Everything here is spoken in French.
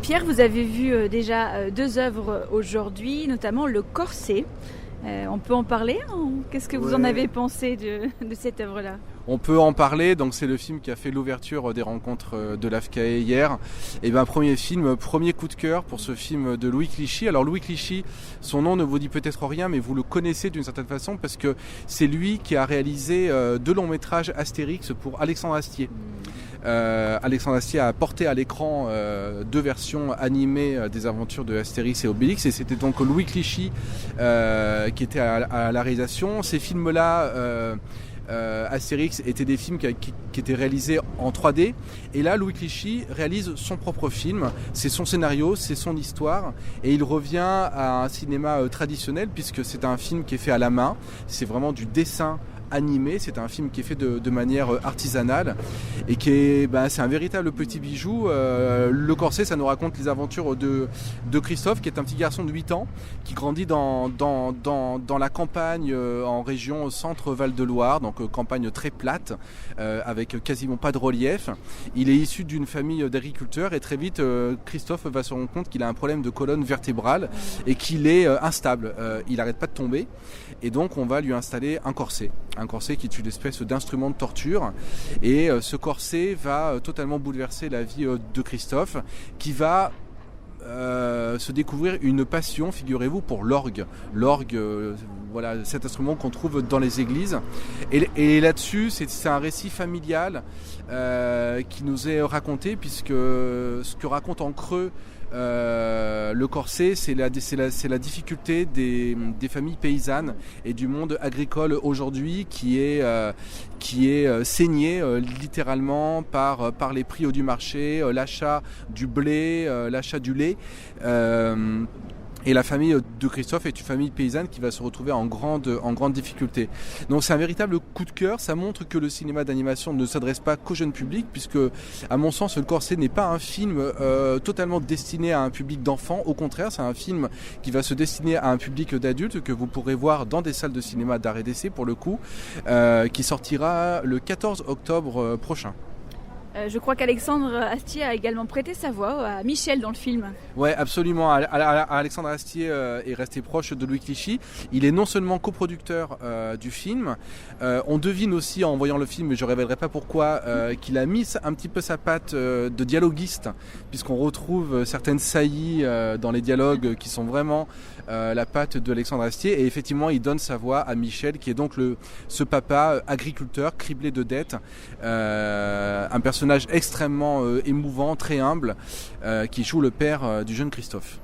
Pierre, vous avez vu déjà deux œuvres aujourd'hui, notamment Le Corset. On peut en parler, hein? Qu'est-ce que vous en Ouais, avez pensé de cette œuvre-là? on peut en parler. Donc c'est le film qui a fait l'ouverture des rencontres de l'AFCAE hier. Et ben premier film, premier coup de cœur pour ce film de Louis Clichy. Alors Louis Clichy, son nom ne vous dit peut-être rien, mais vous le connaissez d'une certaine façon parce que c'est lui qui a réalisé deux longs métrages Astérix pour Alexandre Astier. Alexandre Astier a porté à l'écran deux versions animées des aventures de Astérix et Obélix, et c'était donc Louis Clichy qui était à la réalisation. Ces films-là, Astérix, étaient des films qui étaient réalisés en 3D, et là Louis Clichy réalise son propre film. C'est son scénario, c'est son histoire, et il revient à un cinéma traditionnel puisque c'est un film qui est fait à la main. C'est vraiment du dessin animé, c'est un film qui est fait de manière artisanale et qui est, c'est un véritable petit bijou. Le Corset, ça nous raconte les aventures de Christophe, qui est un petit garçon de 8 ans qui grandit dans la campagne en région centre-Val de Loire, donc campagne très plate avec quasiment pas de relief. Il est issu d'une famille d'agriculteurs, et très vite Christophe va se rendre compte qu'il a un problème de colonne vertébrale et qu'il est instable. Il n'arrête pas de tomber, et donc on va lui installer un corset qui est une espèce d'instrument de torture, et ce corset va totalement bouleverser la vie de Christophe, qui va se découvrir une passion, figurez-vous, pour l'orgue, voilà, cet instrument qu'on trouve dans les églises, et là-dessus c'est un récit familial qui nous est raconté, puisque ce que raconte en creux le Corset, c'est la difficulté des familles paysannes et du monde agricole aujourd'hui, qui est saigné littéralement par les prix du marché, l'achat du blé, l'achat du lait. Et la famille de Christophe est une famille paysanne qui va se retrouver en grande difficulté. Donc c'est un véritable coup de cœur. Ça montre que le cinéma d'animation ne s'adresse pas qu'au jeune public, puisque, à mon sens, Le Corset n'est pas un film totalement destiné à un public d'enfants. Au contraire, c'est un film qui va se destiner à un public d'adultes, que vous pourrez voir dans des salles de cinéma d'art et d'essai, pour le coup, qui sortira le 14 octobre prochain. Je crois qu'Alexandre Astier a également prêté sa voix à Michel dans le film. Ouais, absolument. Alexandre Astier est resté proche de Louis Clichy. Il est non seulement coproducteur du film, on devine aussi en voyant le film, mais je ne révélerai pas pourquoi, qu'il a mis un petit peu sa patte de dialoguiste, puisqu'on retrouve certaines saillies dans les dialogues qui sont vraiment la patte d'Alexandre Astier. Et effectivement, il donne sa voix à Michel, qui est donc ce papa agriculteur criblé de dettes, un personnage extrêmement émouvant, très humble, qui joue le père du jeune Christophe.